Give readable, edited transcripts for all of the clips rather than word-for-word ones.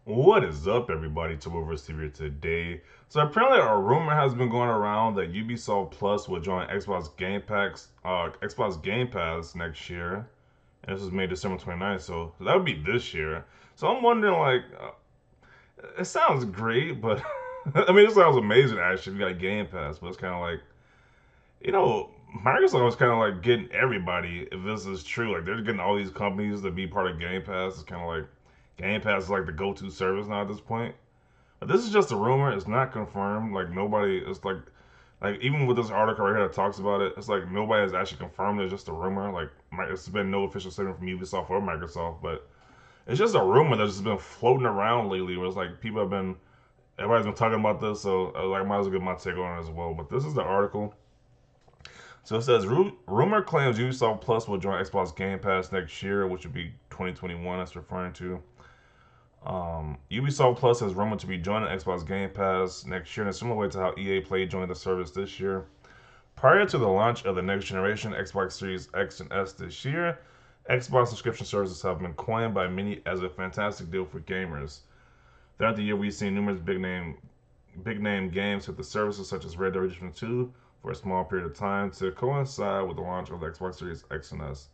What is up, everybody? Tomoverse TV here today. So apparently, a rumor has been going around that Ubisoft Plus will join Xbox Game Pass next year, and this was made December 29th, so that would be this year. So I'm wondering, it sounds great, but I mean, it sounds amazing actually. If you got a Game Pass, but it's kind of like, you know, Microsoft is kind of like getting everybody. If this is true, like they're getting all these companies to be part of Game Pass. It's kind of like Game Pass is like the go-to service now at this point. But this is just a rumor. It's not confirmed. Like nobody. It's like even with this article right here that talks about it, it's like nobody has actually confirmed. It's just a rumor. Like it's been no official statement from Ubisoft or Microsoft, but it's just a rumor that's just been floating around lately. Where it's like people have been, everybody's been talking about this, so I might as well get my take on it as well. But this is the article. So it says rumor claims Ubisoft Plus will join Xbox Game Pass next year, which would be 2021. That's referring to. Ubisoft Plus has rumored to be joining Xbox Game Pass next year in a similar way to how EA Play joined the service this year. Prior to the launch of the next generation Xbox Series X and S this year, Xbox subscription services have been coined by many as a fantastic deal for gamers. Throughout the year, we've seen numerous big name games hit the services such as Red Dead Redemption 2 for a small period of time to coincide with the launch of the Xbox Series X and S.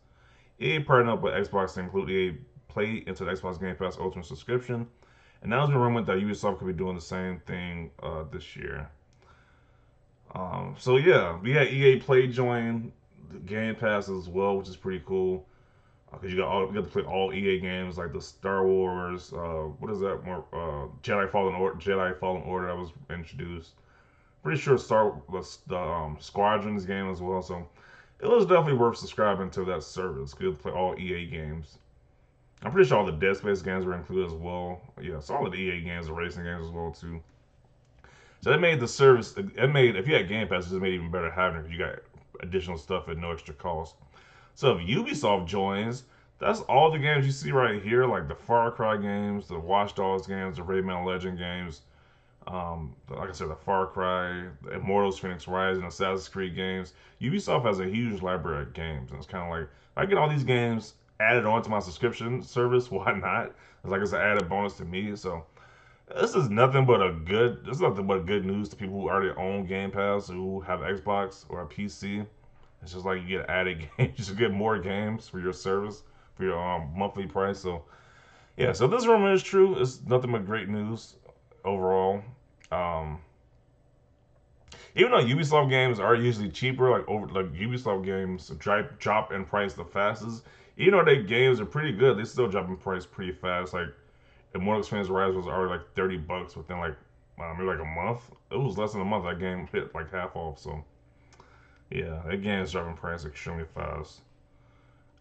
EA partnered up with Xbox to include EA Play into the Xbox Game Pass Ultimate subscription, and now it's been rumored that Ubisoft could be doing the same thing this year. So yeah, we had EA Play join the Game Pass as well, which is pretty cool because you got to play all EA games like the Star Wars. What is that? More Jedi Fallen Order that was introduced. Pretty sure the Squadrons game as well. So it was definitely worth subscribing to that service. Good to play all EA games. I'm pretty sure all the Dead Space games were included as well. Yeah, so all the EA games, the racing games as well too. So it made the service. It made if you had Game Pass, it just made it even better having it because you got additional stuff at no extra cost. So if Ubisoft joins, that's all the games you see right here, like the Far Cry games, the Watch Dogs games, the Rayman Legend games. Like I said, the Far Cry, the Immortals, Phoenix Rising, Assassin's Creed games. Ubisoft has a huge library of games, and it's kind of like I get all these games added onto my subscription service. Why not? It's like it's an added bonus to me. So this is nothing but a good. This is nothing but good news to people who already own Game Pass, who have Xbox or a PC. It's just like you get added games, you just get more games for your service for your monthly price. So yeah, so this rumor is true. It's nothing but great news overall. Um, Even though Ubisoft games are usually cheaper, like Ubisoft games drop in price the fastest. Even though their games are pretty good, they still drop in price pretty fast. Like Immortals Phoenix Rise was already like $30 within like maybe like a month. It was less than a month. That game hit like half off. So yeah, that game is dropping price extremely fast.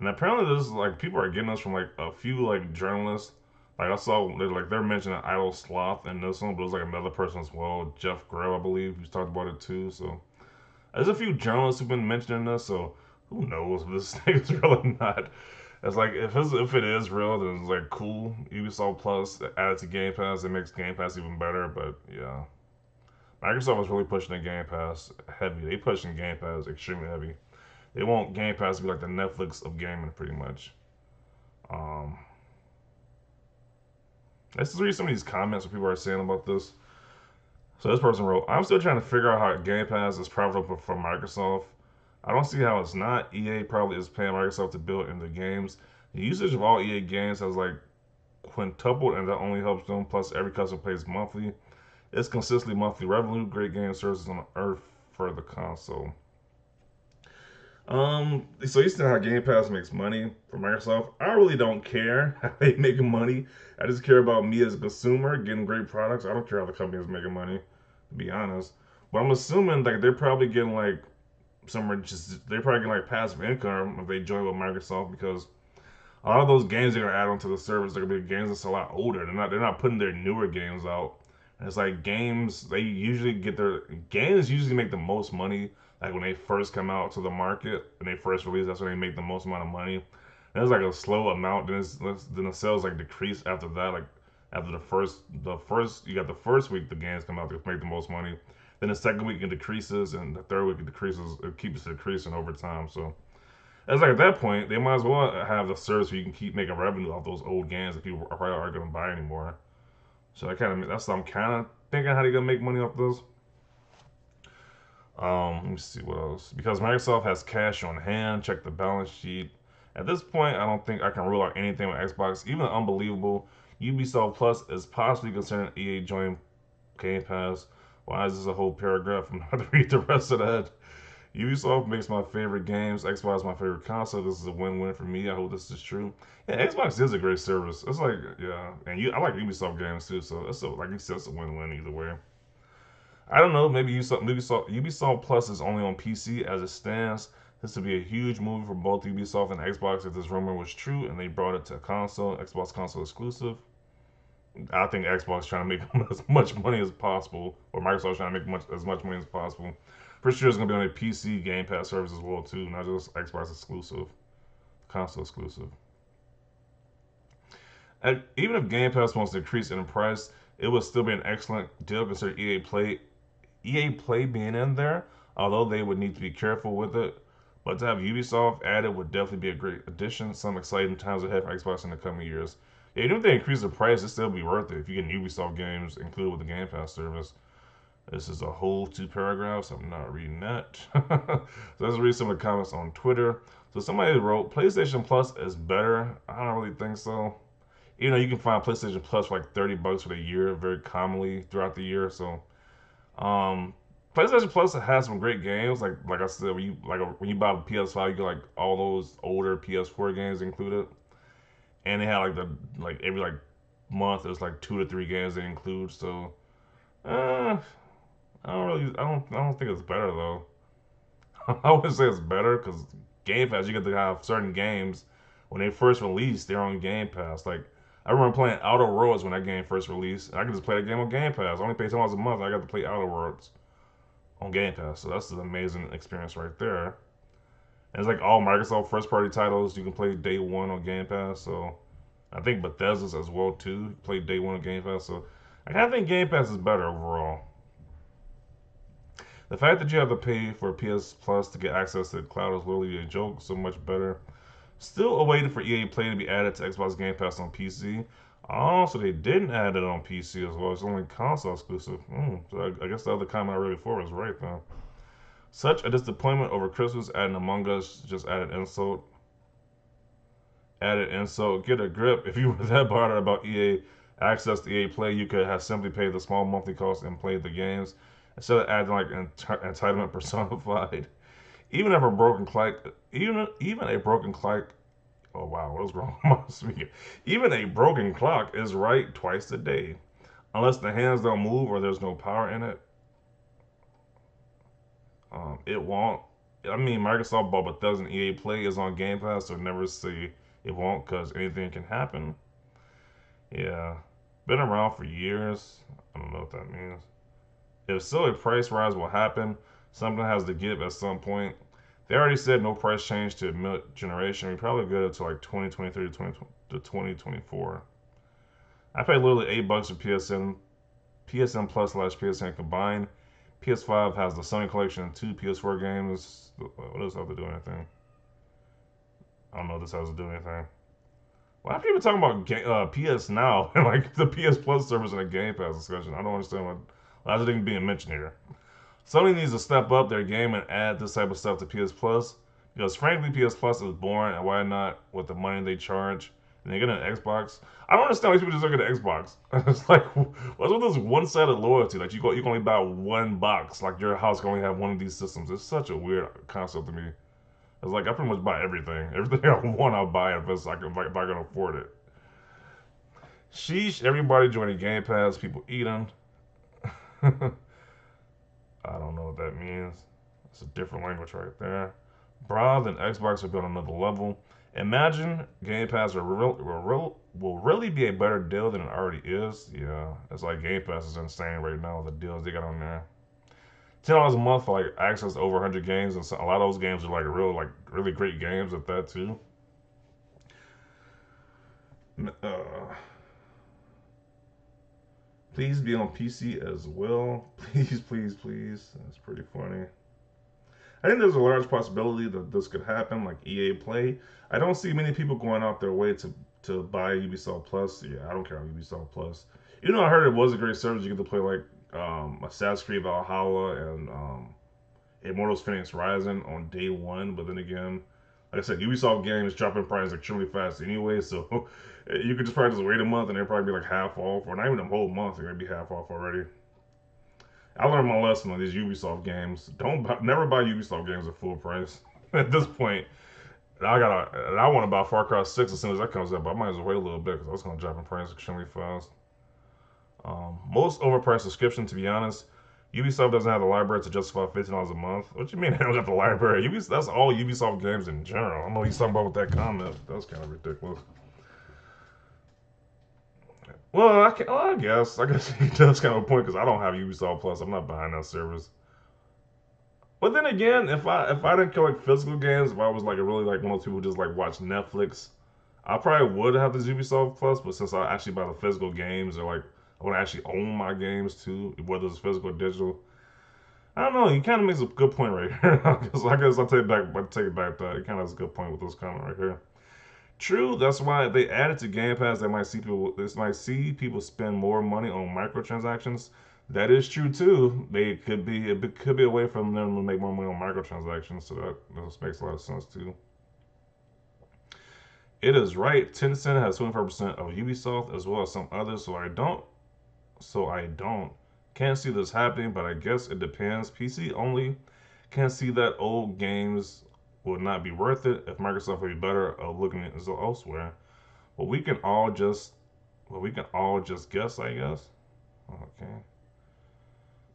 And apparently, this is like people are getting this from like a few like journalists. Like I saw, they're mentioning Idle Sloth in this one, but it was like another person as well, Jeff Grell, I believe, who's talked about it too. So there's a few journalists who've been mentioning this. So who knows if this thing is real or not? It's like if it is real, then it's like cool. Ubisoft Plus added to Game Pass, it makes Game Pass even better. But yeah, Microsoft is really pushing the Game Pass heavy. They pushing Game Pass extremely heavy. They want Game Pass to be like the Netflix of gaming, pretty much. Um, let's just read some of these comments what people are saying about this. So this person wrote, "I'm still trying to figure out how Game Pass is profitable for Microsoft. I don't see how it's not. EA probably is paying Microsoft to build in the games. The usage of all EA games has like quintupled, and that only helps them. Plus, every customer pays monthly. It's consistently monthly revenue. Great game services on Earth for the console." So you see how Game Pass makes money for Microsoft. I really don't care how they make money. I just care about me as a consumer getting great products. I don't care how the company is making money, to be honest. But I'm assuming like they're probably getting like they're probably getting like passive income if they join with Microsoft because a lot of those games they're gonna add onto the service they're gonna be games that's a lot older. They're not putting their newer games out. And it's like games usually make the most money like when they first come out to the market, when they first release, that's when they make the most amount of money. And there's like a slow amount, then the sales like decrease after that. Like after the first you got the first week the games come out to make the most money. Then the second week it decreases, and the third week it decreases. It keeps decreasing over time. So it's like at that point, they might as well have the service where you can keep making revenue off those old games that people probably aren't going to buy anymore. So that's what I'm kind of thinking how they gonna make money off this. Let me see what else. Because Microsoft has cash on hand, check the balance sheet. At this point, I don't think I can rule out anything with Xbox. Even unbelievable, Ubisoft Plus is possibly considering EA joining Game Pass. Why is this a whole paragraph? I'm not to read the rest of that. Ubisoft makes my favorite games. Xbox is my favorite console. This is a win-win for me. I hope this is true. Yeah, Xbox is a great service. It's like, yeah, and I like Ubisoft games too. So it's like you said, it's a win-win either way. I don't know. Maybe Ubisoft Plus is only on PC as it stands. This would be a huge move for both Ubisoft and Xbox if this rumor was true and they brought it to console, Xbox console exclusive. I think Xbox trying to make as much money as possible, or Microsoft trying to make as much money as possible. Pretty sure it's gonna be on a PC Game Pass service as well too, not just Xbox exclusive, console exclusive. And even if Game Pass wants to increase in price, it would still be an excellent deal considering EA Play being in there, although they would need to be careful with it. But to have Ubisoft added would definitely be a great addition. Some exciting times ahead for Xbox in the coming years. Yeah, even if they increase the price, it still be worth it if you get Ubisoft games included with the Game Pass service. This is a whole two paragraphs. I'm not reading that. So let's read some of the comments on Twitter. So somebody wrote, PlayStation Plus is better. I don't really think so. You can find PlayStation Plus for like $30 for the year, very commonly throughout the year. So um, PlayStation Plus has some great games. Like I said, when you buy the PS5, you get like all those older PS4 games included, and they have like every like month there's like 2 to 3 games they include. So uh, I don't think it's better though. I wouldn't say it's better because Game Pass you get to have certain games when they first released they're on Game Pass. Like I remember playing Outer Worlds when that game first released. And I could just play that game on Game Pass. I only pay $10 a month. I got to play Outer Worlds on Game Pass. So that's an amazing experience right there. And it's like all Microsoft first party titles you can play day one on Game Pass. So I think Bethesda's as well too. Play day one on Game Pass. So I kind of think Game Pass is better overall. The fact that you have to pay for PS Plus to get access to the cloud is literally a joke. So much better. Still awaiting for EA Play to be added to Xbox Game Pass on PC. Oh, so they didn't add it on PC as well. It's only console exclusive. So I guess the other comment I read before was right then. Such a disappointment over Christmas adding Among Us just added insult. Added insult. Get a grip. If you were that bothered about EA access to EA Play, you could have simply paid the small monthly cost and played the games instead of adding like entitlement personified. Even if a broken clock, even a broken clock. Oh wow, what was wrong with my speaker? Even a broken clock is right twice a day, unless the hands don't move or there's no power in it. It won't. I mean, Microsoft bought Bethesda and EA Play is on Game Pass, so never say it won't because anything can happen. Yeah, been around for years. I don't know what that means. If so, a price rise will happen. Something has to give at some point. They already said no price change to mid generation. We probably go to like 2023 to 2024. I paid literally $8 for PSN Plus slash PSN combined. PS5 has the Sony collection and 2 PS4 games. What does this have to do with anything? I don't know if this has to do with anything. Why are people talking about PS Now and like the PS Plus service in a Game Pass discussion? I don't understand why is it even being mentioned here. Sony needs to step up their game and add this type of stuff to PS Plus because frankly, PS Plus is boring, and why not with the money they charge? And they get an Xbox. I don't understand why people just look at the Xbox. It's like, what's with this one-sided loyalty? Like you can only buy one box. Like your house can only have one of these systems. It's such a weird concept to me. It's like I pretty much buy everything. Everything I want, I'll buy it if I can afford it. Sheesh! Everybody joining Game Pass. People eating. I don't know what that means. It's a different language right there. Brav and Xbox are built on another level. Imagine Game Pass will really be a better deal than it already is. Yeah, it's like Game Pass is insane right now with the deals they got on there. $10 a month for like access to over 100 games, and a lot of those games are really great games at that too. Uh, please be on PC as well. Please, please, please. That's pretty funny. I think there's a large possibility that this could happen, like EA Play. I don't see many people going out their way to buy Ubisoft Plus. Yeah, I don't care about Ubisoft Plus. You know, I heard it was a great service. You get to play like Assassin's Creed Valhalla and Immortals Phoenix Rising on day one. But then again, like I said, Ubisoft games drop in price extremely fast anyway, so you could just probably just wait a month and they'll probably be like half off, or not even a whole month. They're gonna be half off already. I learned my lesson on these Ubisoft games. Never buy Ubisoft games at full price. At this point, I want to buy Far Cry 6 as soon as that comes out, but I might as well wait a little bit because that's gonna drop in price extremely fast. Most overpriced subscription, to be honest. Ubisoft doesn't have the library to justify $15 a month. What you mean they don't got the library? That's all Ubisoft games in general. I don't know what he's talking about with that comment. That's kind of ridiculous. Well, I guess he does kind of a point because I don't have Ubisoft Plus. I'm not buying that service. But then again, if I didn't collect physical games, if I was like a really like one of those people who just like watch Netflix, I probably would have this Ubisoft Plus. But since I actually buy the physical games, or like I want to actually own my games too, whether it's physical or digital, I don't know. He kind of makes a good point right here. I guess I'll take it back. I'll take it back. He kind of has a good point with this comment right here. True. That's why they added to Game Pass. They might see people. This might see people spend more money on microtransactions. That is true too. They could be. It could be a way for them to make more money on microtransactions. So that makes a lot of sense too. It is right. Tencent has 25% of Ubisoft as well as some others. So I don't. Can't see this happening, but I guess it depends. PC only. Can't see that old games will not be worth it if Microsoft will be better at looking at elsewhere. But we can all just guess, I guess. Okay.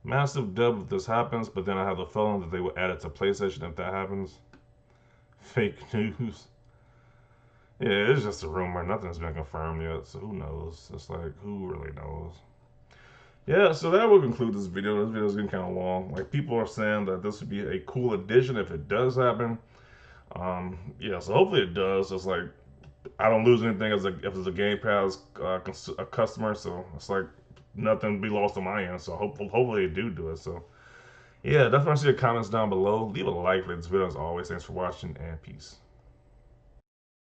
Massive dub if this happens, but then I have the feeling that they will add it to PlayStation if that happens. Fake news. Yeah, it's just a rumor. Nothing's been confirmed yet, so who knows? It's like, who really knows? Yeah, so that will conclude this video. This video is getting kind of long. Like, people are saying that this would be a cool addition if it does happen. Yeah, so hopefully it does. It's like I don't lose anything if it's a Game Pass a customer, so it's like nothing be lost on my end. So hopefully they do it. So yeah, definitely see your comments down below. Leave a like for this video as always. Thanks for watching and peace.